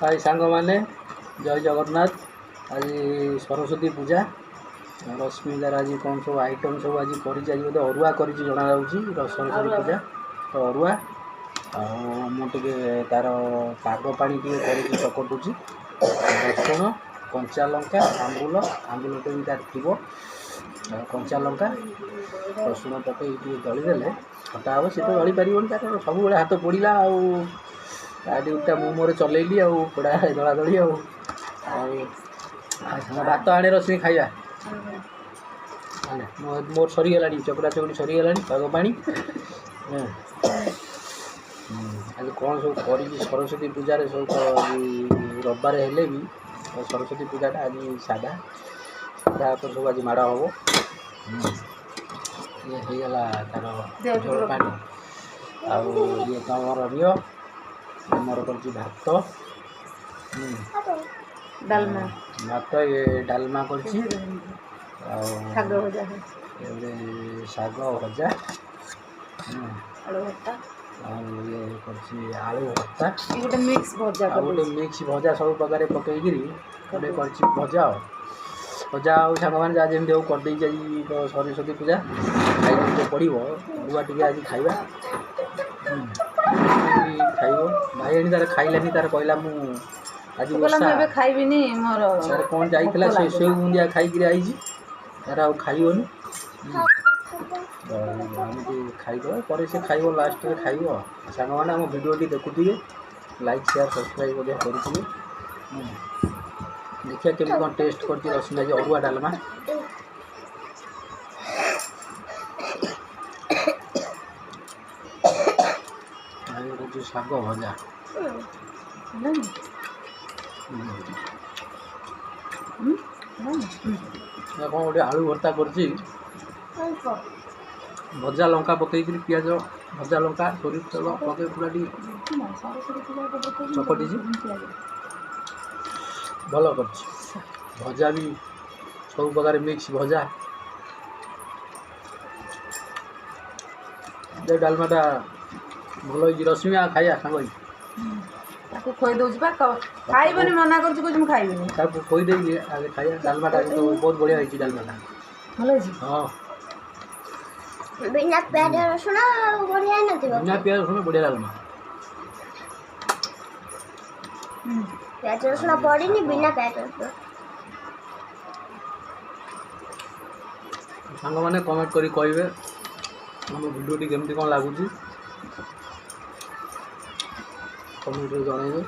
हाय सांग माने जय जगन्नाथ। आज सरस्वती पूजा रश्मिदार आज कौन सब आइटम सब आज कर बोधे अरुआ कर जना सरस्वती पूजा तो अरुआ मुझे तार पाग पानी कर चकटुची रसुण कंचा लंका आंबुल आंबुलटे भी तार थी कंचा लंका रसुण पकई दलीदे खटा हम सी तो दली पार तार सब हाथ पड़ा ड्यूटा मु मोर चलैली पड़ा दला दली भात आने रश्मि खाइबा मोर सरीगला चकड़ा चकड़ी सरीगला पाग पानी आज कौन सब कर सरस्वती पूजा सब रविवार हेले भी सरस्वती पूजाटा आज सादा सादा तो सब आज माड़ हम ये होगला तार झोल पानी ये कमर रियो मोर कर भात डालमा भात ये डालमा कर शाग भजा ये आलू भत्ता गोटे मिक्स भजा गोटे मिक्स भजा सब प्रकार पकईकि गोटे भजा भजा सांग मैंने जहाँ जमी करदे सरस्वती पूजा खाई पड़ो बुआ टे आज खाइबा खाइब भाई तार खाइलानी तार कहला मु आज खाइबिनी मोर तार कौन जाइला से सेव मुंडिया खाई आई तार आ खाइबनी खाईद पर से खाइब लास्ट में खाइब सांग मैंने आम भिडियोटी देखुए लाइक शेयर सब्सक्राइब करुवे देखिए केमी कौन टेस्ट कर रश्मि आज अरुआ डालमा शाग भजा कौन गोटे आलू भर्ता कर भजा लंका पकई पियाज भजा लंका सोरिष तेल पकई पूरा चकटी भल कर भजा भी सब प्रकार मिक्स भजा डालमाटा भल रश्मि खाइया सांग खोई दौर खाइबनी मना कर खाइबनी खोईदे आगे खाइया डालमाटा तो बहुत बढ़िया होती डालमाटा भल हाँ बिना प्याज रसुण बढ़िया बिना प्याज रसुण बढ़िया डालमा प्याज रसुण पड़नी बिना प्याज रसुण सांग मैंने कमेंट करी कहे आम भिडियोटी केमती कौन लगुच कमेंट जनइबे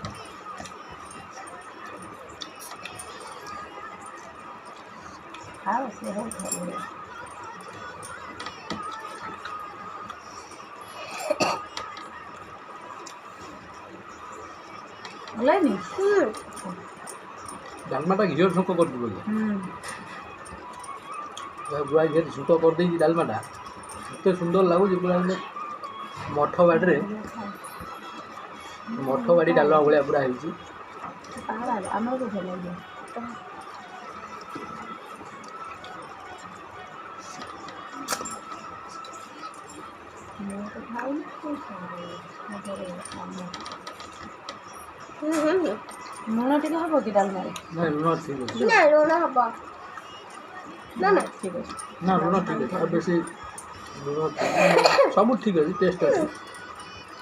डालमाटा घिओ छुक कर बुआ घी छुक कर डालमाटा एत सुंदर लगुच पूरा मठ बाड़ी मठ बाड़ी डालमा भाया पूरा होती लुण टे हम कि डालमा लुण ठीक अच्छे ना लुण हम ना ना ठीक अच्छे ना लुण ठीक अच्छे बेस लुण सब ठीक अच्छे टेस्ट अच्छे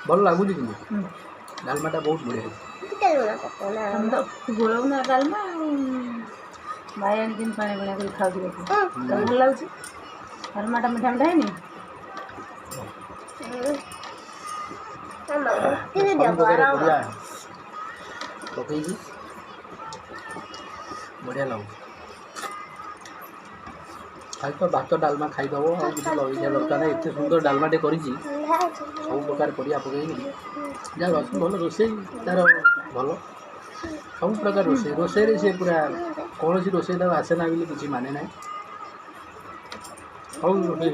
भल लगुच कि डालमाटा बहुत बढ़िया लुण गोलौना डालमा भाई आनी पानी बना कर खाऊ भल लगुच डालमाटा मिठा मिठा है पकई बढ़िया लगुच खाली तो भात डालमा खाईदब और किसी लगे दरकार नहीं एत सुंदर डालमाटे कर सब प्रकार परिया पकई जहाँ रश्मि भल रोसे तार भल सब प्रकार रोसे रोसे सी पूरा कौन सी रोसे आसे ना बोली किसी माने ना सब रोसे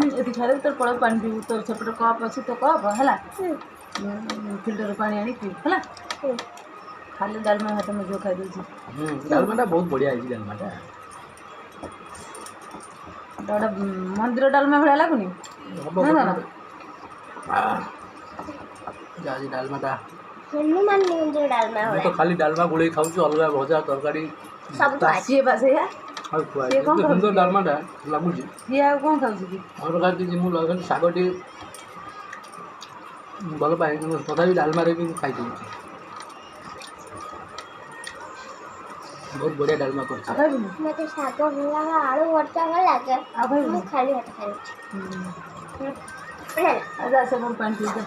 ये खाली तोर पड़ पानी पीबू तोर सेपटे कप अच्छे तो कप है ଫିଲ୍ଟର ପାଣି ଆଣି ପିଇ ହେଲା। ଖାଲି ଡାଲମା ଭାତ ମୁଁ ଯେଉଁ ଖାଇଦେଉଛି ଡାଲମାଟା ବହୁତ ବଢ଼ିଆ ହେଇଛି ଡାଲମାଟା। ଗୋଟେ ମନ୍ଦିର ଡାଲମା ଭଳିଆ ଲାଗୁନି? ହବ ଆଜି ଡାଲମାଟା ହନୁମାନ ମନ୍ଦିର ଡାଲମା ମୁଁ ଭଳିଆ ତ ଖାଲି ଡାଲମା ଗୋଳେଇ ଖାଉଛି, ଅଲଗା ଭଜା ତରକାରୀ ସବୁ ତ ସିଏ ବା ସେଇଆ। ଆଉ ଖୁଆ ସିଏ କ'ଣ ସୁନ୍ଦର ଖାଉଛି? ଡାଲମାଟା ଲାଗୁଛି। ସିଏ ଆଉ କ'ଣ ଖାଉଛି କି? ଅଲଗା କିଛି ମୁଁ ଲଗାଇଲି ଶାଗ ଟିକେ ଭଲ ପାଏ, କିନ୍ତୁ ତଥାପି ଡାଲମାରେ ବି ମୁଁ ଖାଇଦେଉଛି। ବହୁତ ବଢ଼ିଆ ଡାଲମା କରିଛି। ଆଉ ଖାଇବୁନି? ମତେ ଶାଗ ଭଲ ଲାଗେ, ଆଳୁ ଭର୍ତ୍ତା ଭଲ ଲାଗେ। ଆଉ ଖାଇବୁନି? ମୁଁ ଖାଲି ଭାତ ଖାଉଛି। ଆଉ ଯା ସେ ମୋର ପାଣି ପିଇଦେ।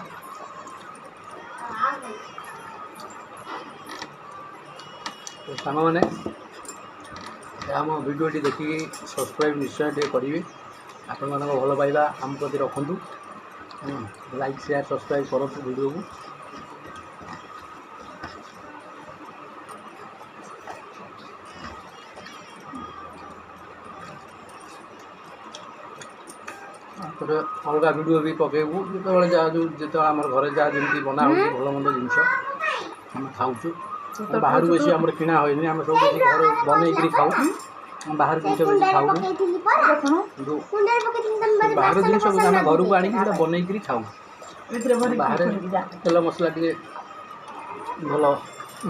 ତ ସାଙ୍ଗମାନେ ଆମ ଭିଡ଼ିଓଟି ଦେଖିକି ସବସ୍କ୍ରାଇବ୍ ନିଶ୍ଚୟ ଟିକେ କରିବେ। ଆପଣମାନଙ୍କ ଭଲ ପାଇବା ଆମ ପ୍ରତି ରଖନ୍ତୁ। ଲାଇକ୍ ସେୟାର ସବସ୍କ୍ରାଇବ୍ କରନ୍ତୁ ଭିଡ଼ିଓକୁ। ତାପରେ ଅଲଗା ଭିଡ଼ିଓ ବି ପକେଇବୁ ଯେତେବେଳେ ଆମର ଘରେ ଯାହା ଯେମିତି ବନା ହେଉଛି ଭଲ ମନ୍ଦ ଜିନିଷ ଆମେ ଖାଉଛୁ। ବାହାରୁ ବେଶୀ ଆମର କିଣା ହୁଏନି, ଆମେ ସବୁ କିଛି ଘରେ ବନେଇକିରି ଖାଉ। ବାହାର ଜିନିଷ ବେଶୀ ଖାଉନୁ, କିନ୍ତୁ ବାହାର ଜିନିଷକୁ ଆମେ ଘରକୁ ଆଣିକି ସେଇଟା ବନେଇକିରି ଖାଉ। ବାହାରେ ତେଲ ମସଲା ଟିକେ ଭଲ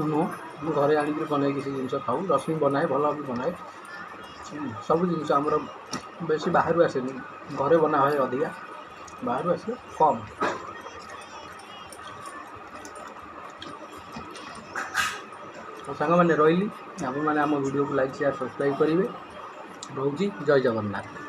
ନୁହଁ, ମୁଁ ଘରେ ଆଣିକିରି ବନେଇକି ସେ ଜିନିଷ ଖାଉ। ରଶ୍ମି ବନାଏ, ଭଲ ବି ବନାଏ। ସବୁ ଜିନିଷ ଆମର ବେଶୀ ବାହାରୁ ଆସେନି, ଘରେ ବନା ହୁଏ ଅଧିକା, ବାହାରୁ ଆସିଲେ କମ୍। ତ ସାଙ୍ଗମାନେ ରହିଲି, ଆପଣମାନେ ଆମ ଭିଡ଼ିଓକୁ ଲାଇକ୍ ସେୟାର ସବସ୍କ୍ରାଇବ୍ କରିବେ। ରହୁଛି, ଜୟ ଜଗନ୍ନାଥ।